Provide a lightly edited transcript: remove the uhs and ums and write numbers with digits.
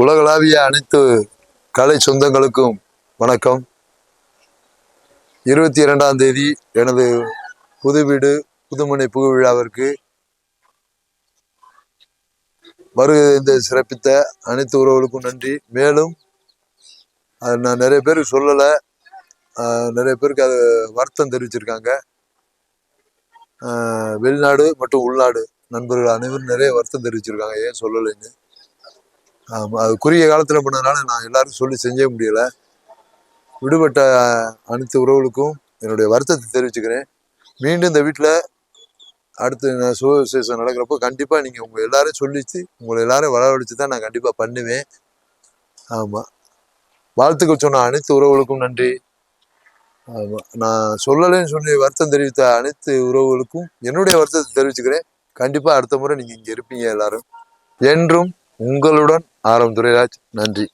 உலகளாவிய அனைத்து கலை சொந்தங்களுக்கும் வணக்கம். 22ஆம் தேதி எனது புது வீடு புதுமனை புகு விழாவிற்கு வருகை சிறப்பித்த அனைத்து உறவுகளுக்கும் நன்றி. மேலும் நான் நிறைய பேருக்கு சொல்லலை, நிறைய பேருக்கு அது வருத்தம் தெரிவிச்சிருக்காங்க. வெளிநாடு மற்றும் உள்நாடு நண்பர்கள் அனைவரும் நிறைய வருத்தம் தெரிவிச்சிருக்காங்க, ஏன் சொல்லலைன்னு. அது குறுகிய காலத்தில் பண்ணதுனால நான் எல்லாருக்கும் சொல்லி செய்ய முடியல. விடுபட்ட அனைத்து உறவுகளுக்கும் என்னுடைய வருத்தத்தை தெரிவிச்சுக்கிறேன். மீண்டும் இந்த வீட்டில் அடுத்து நான் சுவிசேஷம் நடக்கிறப்போ கண்டிப்பாக நீங்கள் உங்கள் எல்லாரையும் சொல்லிச்சு, உங்களை எல்லாரையும் வரவழைச்சு தான் நான் கண்டிப்பாக பண்ணுவேன். ஆமாம், வாழ்த்துக்கள் சொன்ன அனைத்து உறவுகளுக்கும் நன்றி. ஆமாம், நான் சொல்லலைன்னு சொல்லி வருத்தம் தெரிவித்த அனைத்து உறவுகளுக்கும் என்னுடைய வருத்தத்தை தெரிவிச்சுக்கிறேன். கண்டிப்பாக அடுத்த முறை நீங்கள் இங்கே இருப்பீங்க எல்லாரும். என்றும் உங்களுடன் ஆரம் துரைராஜ். நன்றி.